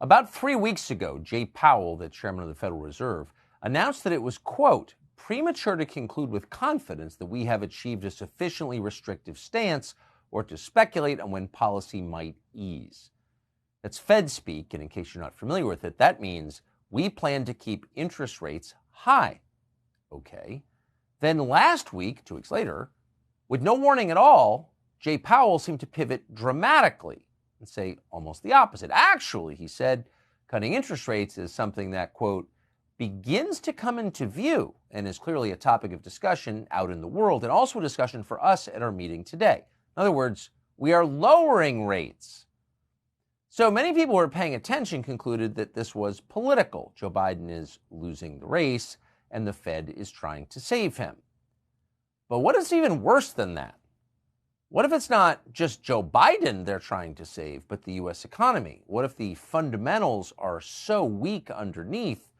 About 3 weeks ago, Jay Powell, the chairman of the Federal Reserve, announced that it was, quote, premature to conclude with confidence that we have achieved a sufficiently restrictive stance or to speculate on when policy might ease. That's Fed speak, and in case you're not familiar with it, that means we plan to keep interest rates high. Okay. Then last week, 2 weeks later, with no warning at all, Jay Powell seemed to pivot dramatically and say almost the opposite. Actually, he said, cutting interest rates is something that, quote, begins to come into view and is clearly a topic of discussion out in the world and also a discussion for us at our meeting today. In other words, we are lowering rates. So many people who are paying attention concluded that this was political. Joe Biden is losing the race and the Fed is trying to save him. But what is even worse than that? What if it's not just Joe Biden they're trying to save, but the U.S. economy? What if the fundamentals are so weak underneath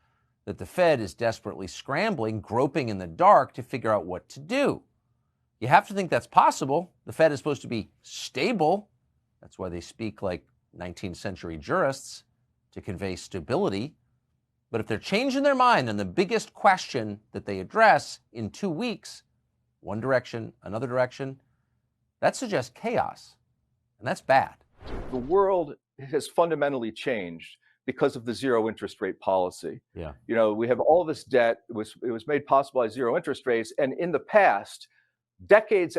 that the Fed is desperately scrambling, groping in the dark to figure out what to do? You have to think that's possible. The Fed is supposed to be stable. That's why they speak like 19th century jurists, to convey stability. But if they're changing their mind on the biggest question that they address in 2 weeks, one direction, another direction, that suggests chaos, and that's bad. The world has fundamentally changed because of the zero interest rate policy. Yeah. You know, we have all this debt. It was made possible by zero interest rates. And in the past, decade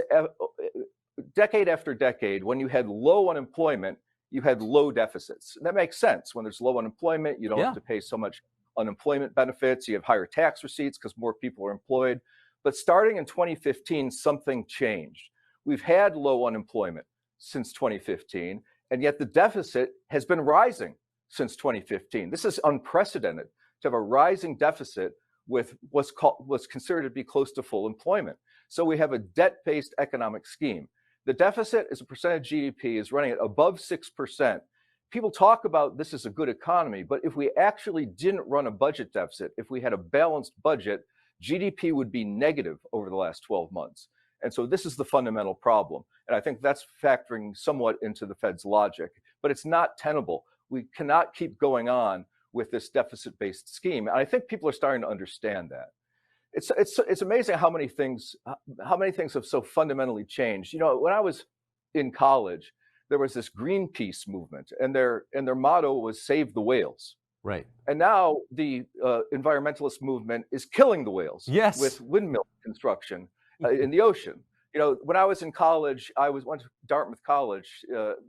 after decade, when you had low unemployment, you had low deficits. And that makes sense. When there's low unemployment, you don't have to pay so much unemployment benefits. You have higher tax receipts because more people are employed. But starting in 2015, something changed. We've had low unemployment since 2015, and yet the deficit has been rising since 2015. This is unprecedented to have a rising deficit with what's considered to be close to full employment. So we have a debt-based economic scheme. The deficit as a percent of GDP is running at above 6%. People talk about this as a good economy, but if we actually didn't run a budget deficit, if we had a balanced budget, GDP would be negative over the last 12 months. And so this is the fundamental problem. And I think that's factoring somewhat into the Fed's logic, but it's not tenable. We cannot keep going on with this deficit-based scheme. And I think people are starting to understand that. It's amazing how many things have so fundamentally changed. You know, when I was in college, there was this Greenpeace movement, and their motto was "Save the whales." Right. And now the environmentalist movement is killing the whales with windmill construction in the ocean. You know, when I was in college, went to Dartmouth College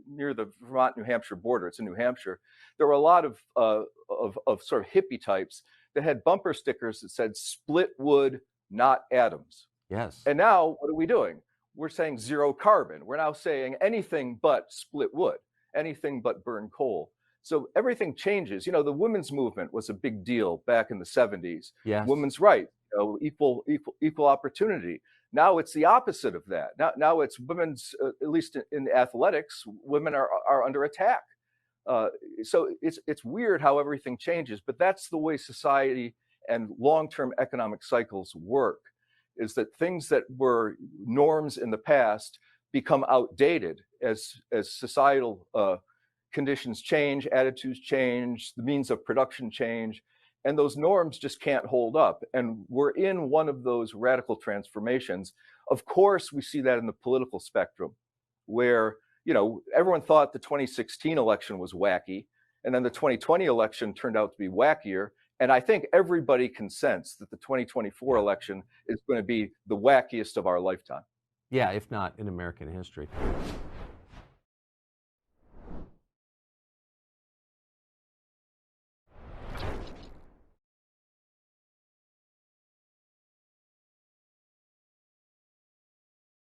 near the Vermont-New Hampshire border. It's in New Hampshire. There were a lot of sort of hippie types that had bumper stickers that said "Split wood, not atoms." Yes. And now what are we doing? We're saying zero carbon. We're now saying anything but split wood, anything but burn coal. So everything changes. You know, the women's movement was a big deal back in the 70s. Yes. Women's rights, you know, equal opportunity. Now it's the opposite of that. Now it's women's, at least in athletics, women are under attack. So it's weird how everything changes, but that's the way society and long-term economic cycles work, is that things that were norms in the past become outdated as societal conditions change, attitudes change, the means of production change, and those norms just can't hold up. And we're in one of those radical transformations. Of course, we see that in the political spectrum, where, you know, everyone thought the 2016 election was wacky, and then the 2020 election turned out to be wackier. And I think everybody can sense that the 2024 election is going to be the wackiest of our lifetime. Yeah, if not in American history.